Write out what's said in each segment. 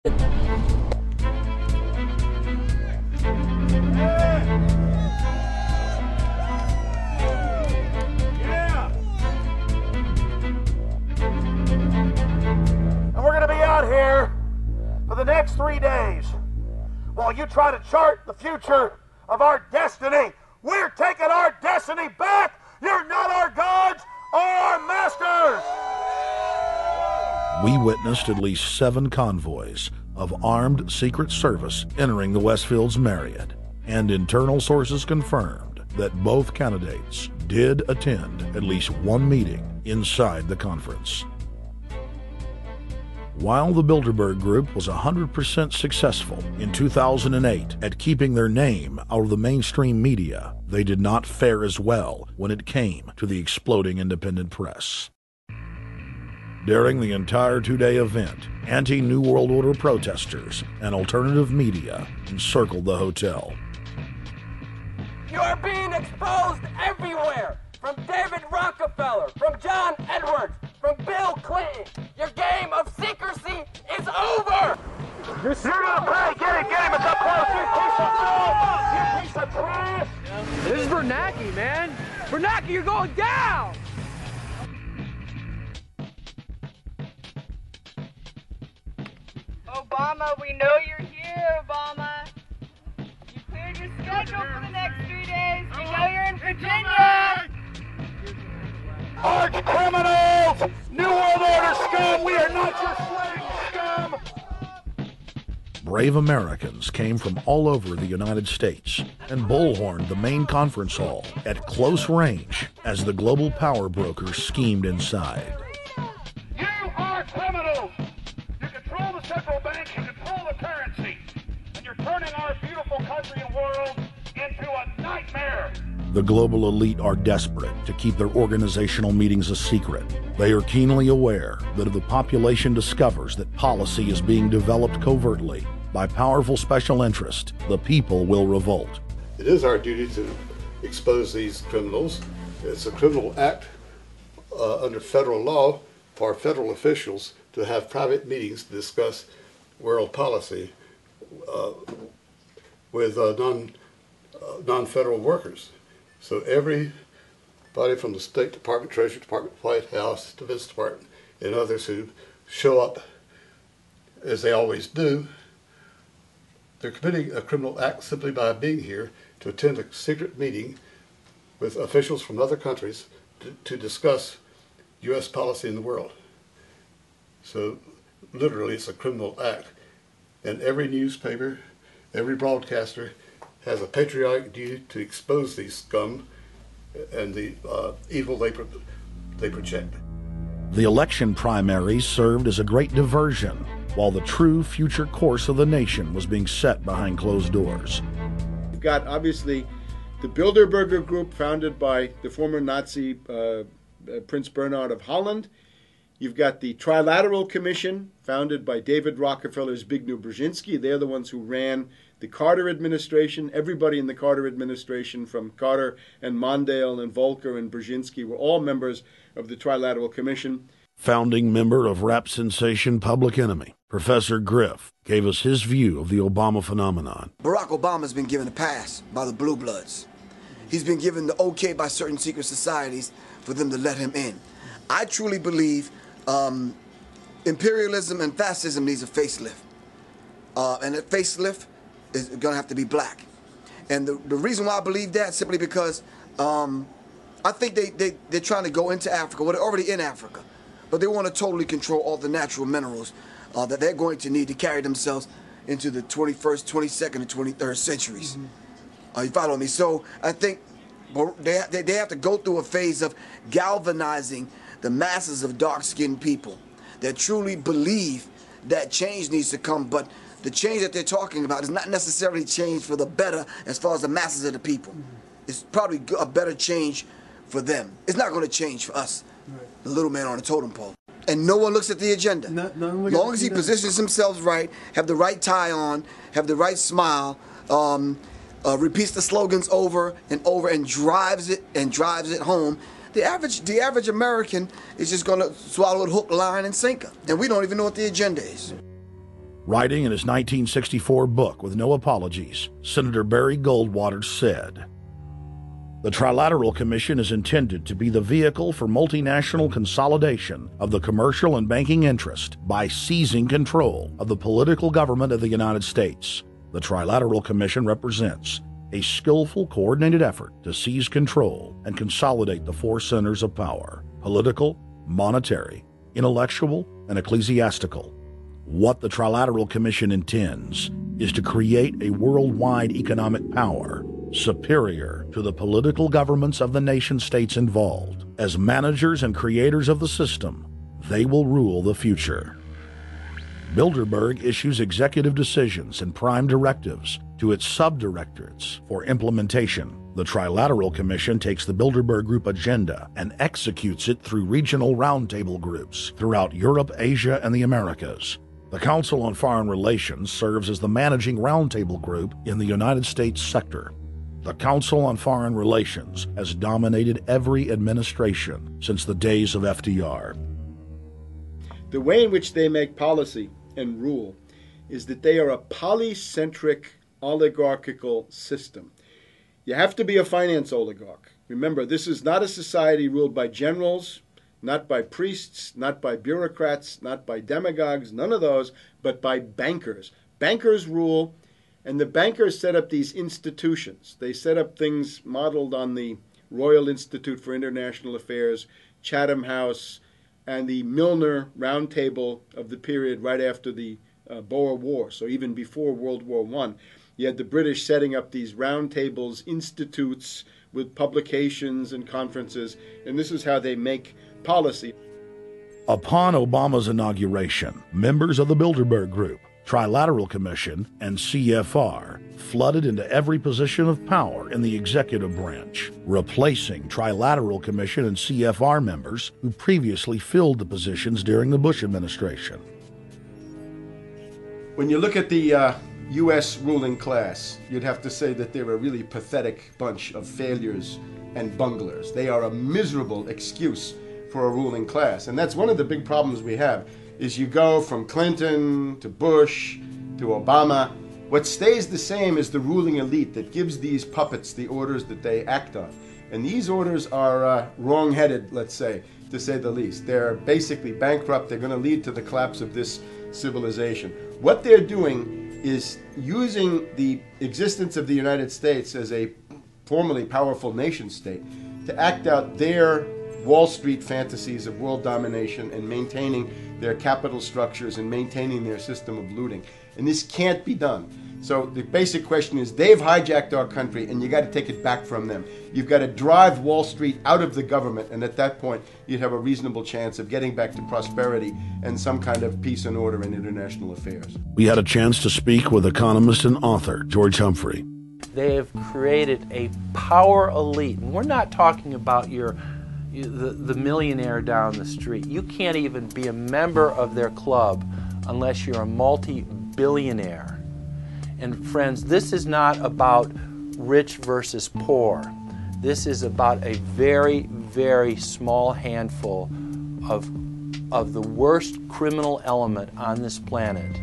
And we're going to be out here for the next 3 days while you try to chart the future of our destiny. We're taking our destiny back. You're not our gods or our masters. We witnessed at least 7 convoys of armed Secret Service entering the Westfield's Marriott, and internal sources confirmed that both candidates did attend at least one meeting inside the conference. While the Bilderberg Group was 100% successful in 2008 at keeping their name out of the mainstream media, they did not fare as well when it came to the exploding independent press. During the entire 2-day event, anti-New World Order protesters and alternative media encircled the hotel. You are being exposed everywhere! From David Rockefeller, from John Edwards, from Bill Clinton. Your game of secrecy is over! You're gonna pay! Get him! It's up close! You piece of shit! You piece of trash! This is Bernanke, man! Bernanke, you're going down! Obama, we know you're here, Obama. You cleared your schedule for the next 3 days. We know you're in Virginia. Arch criminals! New World Order scum! We are not your slave scum! Brave Americans came from all over the United States and bullhorned the main conference hall at close range as the global power brokers schemed inside. You are criminals! You control the central bank, you control the currency, and you're turning our beautiful country and world into a nightmare! The global elite are desperate to keep their organizational meetings a secret. They are keenly aware that if the population discovers that policy is being developed covertly by powerful special interest, the people will revolt. It is our duty to expose these criminals. It's a criminal act under federal law for federal officials to have private meetings to discuss world policy with non-federal workers. So everybody from the State Department, Treasury Department, White House, Defense Department, and others who show up, as they always do, they're committing a criminal act simply by being here to attend a secret meeting with officials from other countries to discuss U.S. policy in the world. So literally it's a criminal act. And every newspaper, every broadcaster has a patriotic duty to expose these scum and the evil they project. The election primaries served as a great diversion, while the true future course of the nation was being set behind closed doors. You've got, obviously, the Bilderberger Group, founded by the former Nazi Prince Bernhard of Holland. You've got the Trilateral Commission, founded by David Rockefeller's Zbigniew Brzezinski. They're the ones who ran the Carter administration. Everybody in the Carter administration, from Carter and Mondale and Volcker and Brzezinski, were all members of the Trilateral Commission. Founding member of rap sensation Public Enemy, Professor Griff, gave us his view of the Obama phenomenon. Barack Obama's been given a pass by the Blue Bloods. He's been given the okay by certain secret societies for them to let him in. I truly believe imperialism and fascism needs a facelift. And that facelift is going to have to be black. And the reason why I believe that, simply because I think they're trying to go into Africa. Well, they're already in Africa. But they want to totally control all the natural minerals that they're going to need to carry themselves into the 21st, 22nd, and 23rd centuries. You follow me? So I think they have to go through a phase of galvanizing the masses of dark-skinned people that truly believe that change needs to come, but the change that they're talking about is not necessarily change for the better as far as the masses of the people. It's probably a better change for them. It's not going to change for us, the little man on the totem pole. And no one looks at the agenda. Long as he positions himself right, have the right tie on, have the right smile, repeats the slogans over and over and drives it home, the average American is just going to swallow it hook, line, and sinker. And we don't even know what the agenda is. Writing in his 1964 book With No Apologies, Senator Barry Goldwater said, "The Trilateral Commission is intended to be the vehicle for multinational consolidation of the commercial and banking interest by seizing control of the political government of the United States. The Trilateral Commission represents a skillful, coordinated effort to seize control and consolidate the four centers of power: political, monetary, intellectual, and ecclesiastical. What the Trilateral Commission intends is to create a worldwide economic power superior to the political governments of the nation-states involved. As managers and creators of the system, they will rule the future." Bilderberg issues executive decisions and prime directives to its subdirectorates for implementation. The Trilateral Commission takes the Bilderberg Group agenda and executes it through regional roundtable groups throughout Europe, Asia, and the Americas. The Council on Foreign Relations serves as the managing roundtable group in the United States sector. The Council on Foreign Relations has dominated every administration since the days of FDR. The way in which they make policy and rule is that they are a polycentric oligarchical system. You have to be a finance oligarch. Remember, this is not a society ruled by generals, not by priests, not by bureaucrats, not by demagogues, none of those, but by bankers. Bankers rule, and the bankers set up these institutions. They set up things modeled on the Royal Institute for International Affairs, Chatham House, and the Milner Round Table of the period right after the Boer War, so even before World War I. You had the British setting up these round tables, institutes with publications and conferences, and this is how they make policy. Upon Obama's inauguration, members of the Bilderberg Group, Trilateral Commission, and CFR flooded into every position of power in the executive branch, replacing Trilateral Commission and CFR members who previously filled the positions during the Bush administration. When you look at the U.S. ruling class, you'd have to say that they're a really pathetic bunch of failures and bunglers. They are a miserable excuse for a ruling class. And that's one of the big problems we have, is you go from Clinton to Bush to Obama. What stays the same is the ruling elite that gives these puppets the orders that they act on. And these orders are wrong-headed, let's say the least. They're basically bankrupt. They're going to lead to the collapse of this civilization. What they're doing is using the existence of the United States as a formerly powerful nation state to act out their Wall Street fantasies of world domination and maintaining their capital structures and maintaining their system of looting. And this can't be done. So the basic question is, they've hijacked our country and you got to take it back from them. You've got to drive Wall Street out of the government, and at that point you'd have a reasonable chance of getting back to prosperity and some kind of peace and order in international affairs. We had a chance to speak with economist and author George Humphrey. They have created a power elite, and we're not talking about the millionaire down the street. You can't even be a member of their club unless you're a multi-billionaire. And friends, this is not about rich versus poor. This is about a very, very small handful of the worst criminal element on this planet,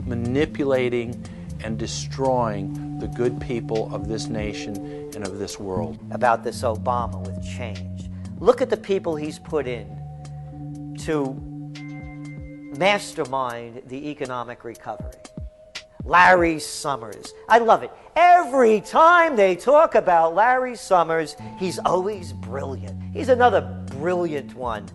manipulating and destroying the good people of this nation and of this world. About this Obama with change. Look at the people he's put in to mastermind the economic recovery. Larry Summers. I love it. Every time they talk about Larry Summers, he's always brilliant. He's another brilliant one.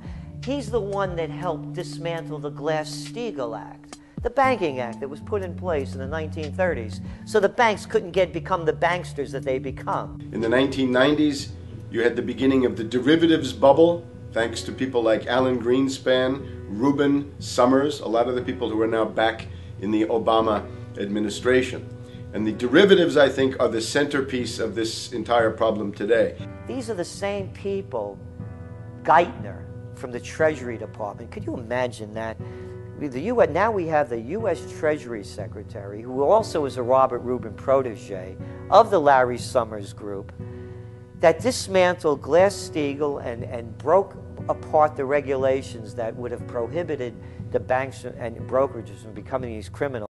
He's the one that helped dismantle the Glass-Steagall Act, the banking act that was put in place in the 1930s, so the banks couldn't become the banksters that they become. In the 1990s, you had the beginning of the derivatives bubble, thanks to people like Alan Greenspan, Rubin, Summers, a lot of the people who are now back in the Obama administration. And the derivatives, I think, are the centerpiece of this entire problem today. These are the same people, Geithner from the Treasury Department. Could you imagine that? Now we have the U.S. Treasury Secretary, who also is a Robert Rubin protege of the Larry Summers group, that dismantled Glass-Steagall and broke apart the regulations that would have prohibited the banks and brokerages from becoming these criminals.